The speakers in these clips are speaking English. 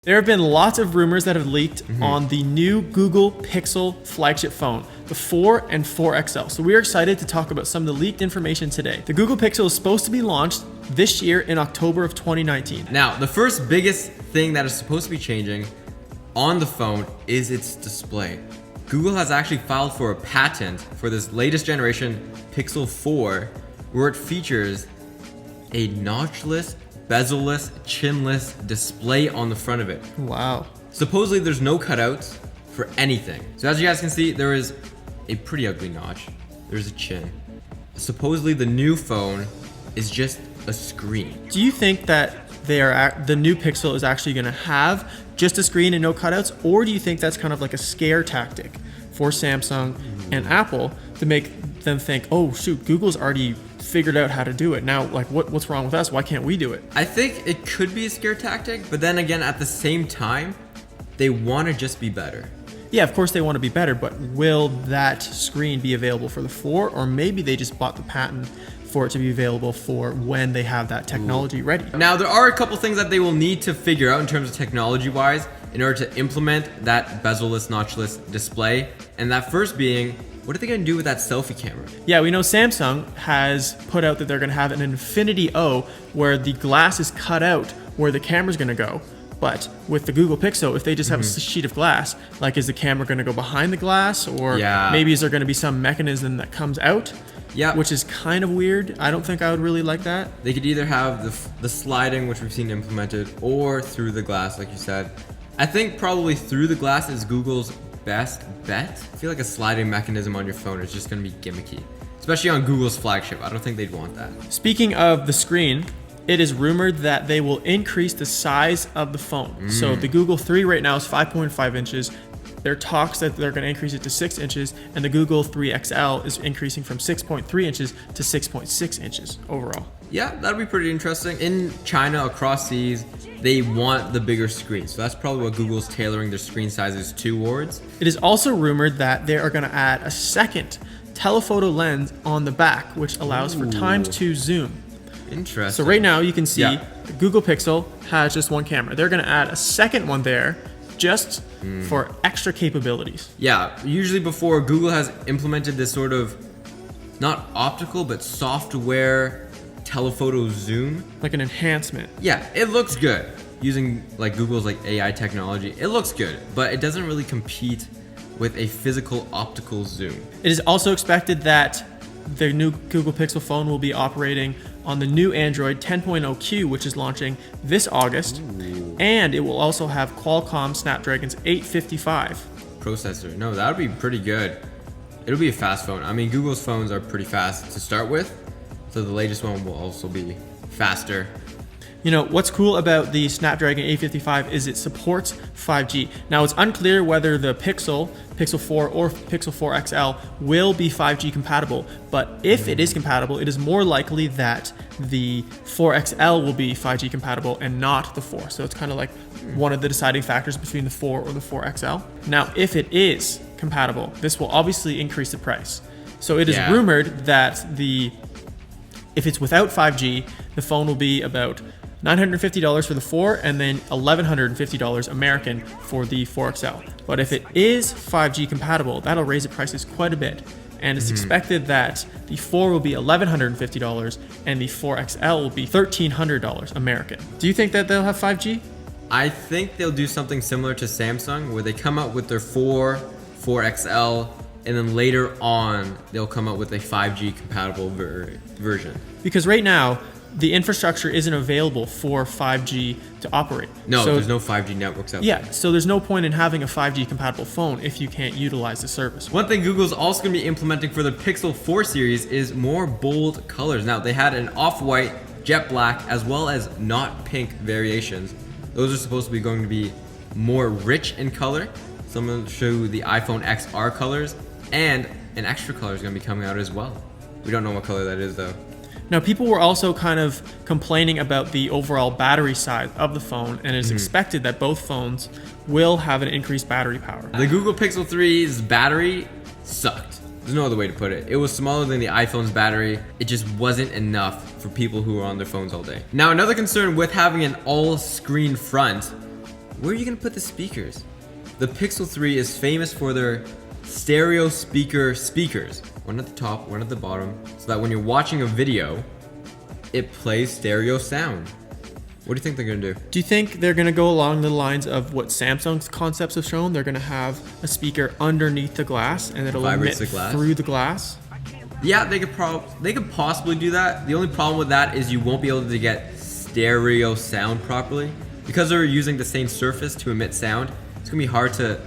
There have been lots of rumors that have leaked on the new Google Pixel flagship phone, the 4 and 4 XL. So we are excited to talk about some of the leaked information today. The Google Pixel is supposed to be launched this year in October of 2019. Now, the first biggest thing that is supposed to be changing on the phone is its display. Google has actually filed for a patent for this latest generation Pixel 4, where it features a notchless, bezel-less, chin-less display on the front of it. Wow. Supposedly there's no cutouts for anything. So as you guys can see, there is a pretty ugly notch. There's a chin. Supposedly the new phone is just a screen. Do you think that the new Pixel is actually going to have just a screen and no cutouts, or do you think that's kind of like a scare tactic for Samsung and Apple to make them think, oh shoot, Google's already figured out how to do it. Now, like, what's wrong with us? Why can't we do it? I think it could be a scare tactic, but then again, at the same time, they want to just be better. Yeah, of course they want to be better, but will that screen be available for the 4, or maybe they just bought the patent for it to be available for when they have that technology ready? Now, there are a couple things that they will need to figure out in terms of technology-wise in order to implement that bezel-less, notchless display, and that first being, what are they going to do with that selfie camera? Yeah, we know Samsung has put out that they're going to have an Infinity O where the glass is cut out where the camera's going to go. But with the Google Pixel, if they just have a sheet of glass, like, is the camera going to go behind the glass, or maybe is there going to be some mechanism that comes out? Yeah, which is kind of weird. I don't think I would really like that. They could either have the sliding, which we've seen implemented, or through the glass, like you said. I think probably through the glass is Google's best bet. I feel like a sliding mechanism on your phone is just going to be gimmicky, especially on Google's flagship. I don't think they'd want that. Speaking of the screen, it is rumored that they will increase the size of the phone. So the Google 3 right now is 5.5 inches. There are talks that they're going to increase it to 6 inches, and the Google 3 XL is increasing from 6.3 inches to 6.6 inches overall. Yeah, that'd be pretty interesting. In China, across seas, they want the bigger screen. So that's probably what Google's tailoring their screen sizes towards. It is also rumored that they are going to add a second telephoto lens on the back, which allows for ×2 zoom. Interesting. So right now you can see the Google Pixel has just one camera. They're going to add a second one there just for extra capabilities. Yeah, usually before, Google has implemented this sort of, not optical, but software telephoto zoom. Like an enhancement. Yeah, it looks good. Using like Google's like AI technology, it looks good, but it doesn't really compete with a physical optical zoom. It is also expected that the new Google Pixel phone will be operating on the new Android 10.0Q, which is launching this August. And it will also have Qualcomm Snapdragon's 855 processor. No, that would be pretty good. It'll be a fast phone. I mean, Google's phones are pretty fast to start with, so the latest one will also be faster. You know, what's cool about the Snapdragon 855 is it supports 5G. Now, it's unclear whether the Pixel 4 or Pixel 4 XL will be 5G compatible, but if it is compatible, it is more likely that the 4 XL will be 5G compatible and not the 4. So it's kind of like one of the deciding factors between the 4 or the 4 XL. Now, if it is compatible, this will obviously increase the price. So it is rumored that if it's without 5G, the phone will be about $950 for the 4 and then $1,150 American for the 4 XL. But if it is 5G compatible, that'll raise the prices quite a bit. And it's expected that the 4 will be $1,150 and the 4 XL will be $1,300 American. Do you think that they'll have 5G? I think they'll do something similar to Samsung, where they come out with their 4 XL, and then later on, they'll come out with a 5G compatible version. Because right now, the infrastructure isn't available for 5G to operate. No, there's no 5G networks out there. Yeah, so there's no point in having a 5G compatible phone if you can't utilize the service. One thing Google's also going to be implementing for the Pixel 4 series is more bold colors. Now, they had an off-white, jet black, as well as not pink variations. Those are supposed to be going to be more rich in color. Some will show the iPhone XR colors, and an extra color is going to be coming out as well. We don't know what color that is, though. Now, people were also kind of complaining about the overall battery size of the phone, and it's expected that both phones will have an increased battery power. The Google Pixel 3's battery sucked. There's no other way to put it. It was smaller than the iPhone's battery. It just wasn't enough for people who were on their phones all day. Now, another concern with having an all-screen front where are you gonna put the speakers? The Pixel 3 is famous for their stereo speakers. One at the top, one at the bottom, so that when you're watching a video, it plays stereo sound. What do you think they're gonna do? Do you think they're gonna go along the lines of what Samsung's concepts have shown? They're gonna have a speaker underneath the glass and it'll emit through the glass? Yeah, they could possibly do that. The only problem with that is you won't be able to get stereo sound properly. Because they're using the same surface to emit sound, it's gonna be hard to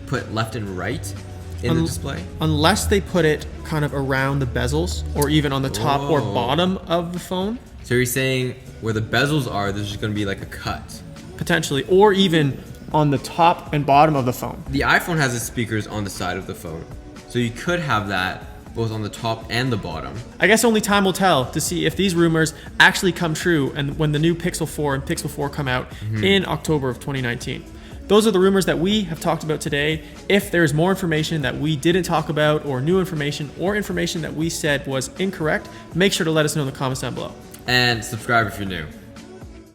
put left and right in the display. Unless they put it kind of around the bezels or even on the top or bottom of the phone. So you're saying where the bezels are, there's just gonna be like a cut? Potentially, or even on the top and bottom of the phone. The iPhone has its speakers on the side of the phone. So you could have that both on the top and the bottom. I guess only time will tell to see if these rumors actually come true and when the new Pixel 4 and Pixel 4 come out in October of 2019. Those are the rumors that we have talked about today. If there's more information that we didn't talk about or new information or information that we said was incorrect, make sure to let us know in the comments down below. And subscribe if you're new.